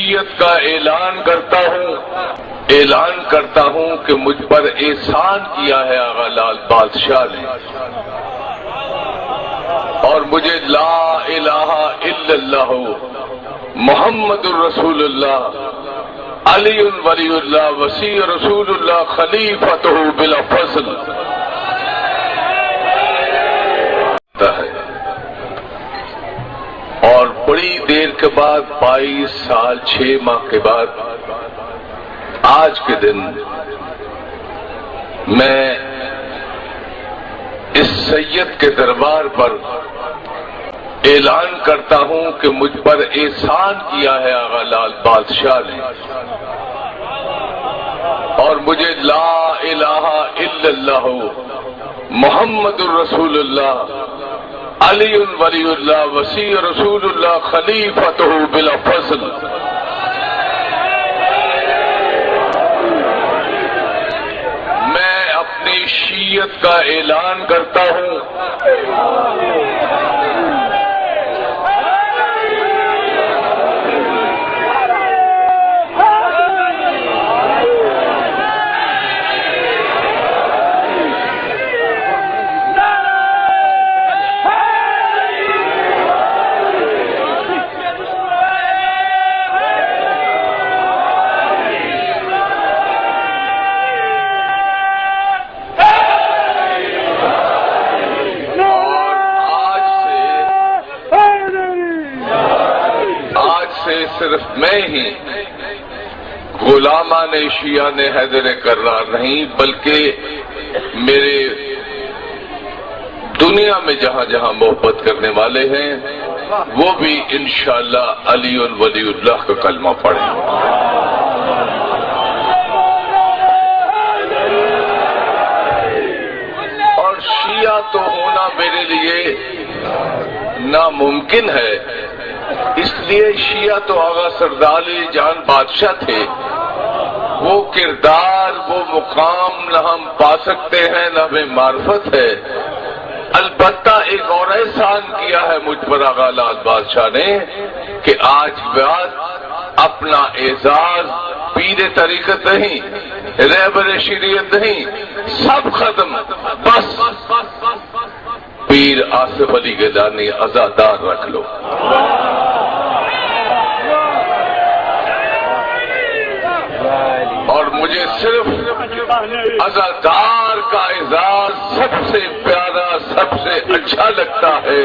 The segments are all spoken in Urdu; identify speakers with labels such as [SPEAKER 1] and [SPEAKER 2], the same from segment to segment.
[SPEAKER 1] شیعت کا اعلان کرتا ہوں کہ مجھ پر احسان کیا ہے آغا لال بادشاہ نے، اور مجھے لا الہ الا اللہ محمد الرسول اللہ علی ولی اللہ وسیع رسول اللہ خلیفتہ بلا فصل ہے۔ اور بڑی دیر کے بعد 22 سال 6 ماہ کے بعد آج کے دن میں اس سید کے دربار پر اعلان کرتا ہوں کہ مجھ پر احسان کیا ہے آغا لال بادشاہ نے، اور مجھے لا الہ الا اللہ محمد الرسول اللہ علی ولی اللہ وسیع رسول اللہ خلیفتہ بلا فصل میں اپنی شیعت کا اعلان کرتا ہوں۔ صرف میں ہی غلامان شیعہ نے حیدر کرار نہیں، بلکہ میرے دنیا میں جہاں جہاں محبت کرنے والے ہیں وہ بھی انشاءاللہ علی ولی اللہ کا کلمہ پڑھیں۔ اور شیعہ تو ہونا میرے لیے ناممکن ہے، اس لیے شیعہ تو آغا سردار علی جان بادشاہ تھے، وہ کردار وہ مقام نہ ہم پا سکتے ہیں نہ ہمیں معرفت ہے۔ البتہ ایک اور احسان کیا ہے مجھ پر آغا لال بادشاہ نے کہ آج بعد اپنا اعزاز پیر طریقت نہیں، رہبر شریعت نہیں، سب ختم، بس پیر آصف علی گیلانی عزادار رکھ لو۔ اور مجھے صرف عزادار کا اعزاز سب سے پیارا سب سے اچھا لگتا ہے،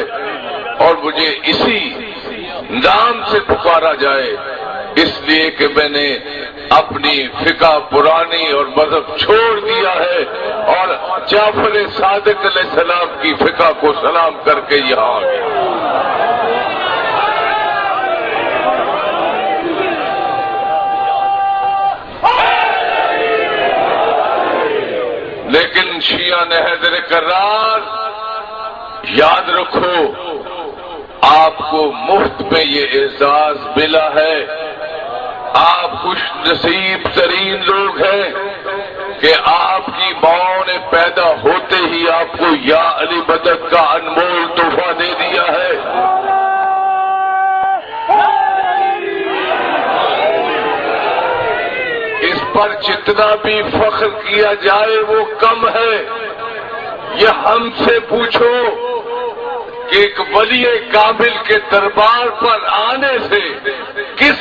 [SPEAKER 1] اور مجھے اسی نام سے پکارا جائے، اس لیے کہ میں نے اپنی فقہ پرانی اور مذہب چھوڑ دیا ہے اور جعفر صادق علیہ السلام کی فقہ کو سلام کر کے یہاں آ گیا۔ لیکن شیعہ نے حیدر کرار یاد رکھو، آپ کو مفت میں یہ اعزاز ملا ہے، آپ خوش نصیب ترین لوگ ہیں کہ آپ کی ماں نے پیدا ہوتے ہی آپ کو یا علی مدد کا انمول تحفہ دے دیا ہے۔ اس پر جتنا بھی فخر کیا جائے وہ کم ہے۔ یہ ہم سے پوچھو کہ ایک ولی کامل کے دربار پر آنے سے کس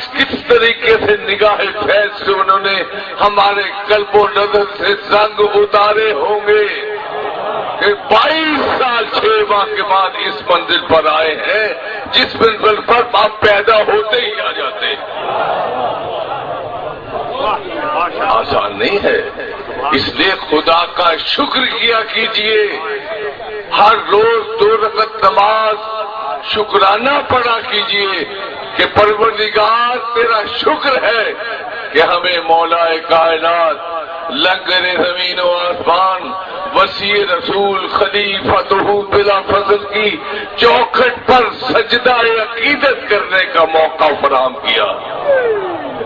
[SPEAKER 1] طریقے سے نگاہ فیض سے انہوں نے ہمارے قلب و نظر سے زنگ اتارے ہوں گے کہ 22 سال 6 ماہ کے بعد اس منزل پر آئے ہیں جس منزل پر آپ پیدا ہوتے ہی آ جاتے ہیں۔ آسان نہیں ہے، اس لیے خدا کا شکر کیا کیجئے، ہر روز 2 رکعت نماز شکرانہ پڑھا کیجئے کہ پروردگار تیرا شکر ہے کہ ہمیں مولا کائنات لنگر زمین و آسمان وسیع رسول خلیفتہ بلا فضل کی چوکھٹ پر سجدہ عقیدت کرنے کا موقع فراہم کیا۔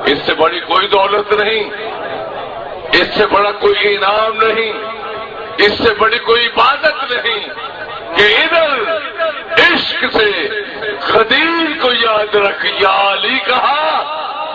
[SPEAKER 1] اس سے بڑی کوئی دولت نہیں، اس سے بڑا کوئی انعام نہیں، اس سے بڑی کوئی عبادت نہیں کہ ادھر عشق سے خدیر کو یاد رکھ، یا علی کہا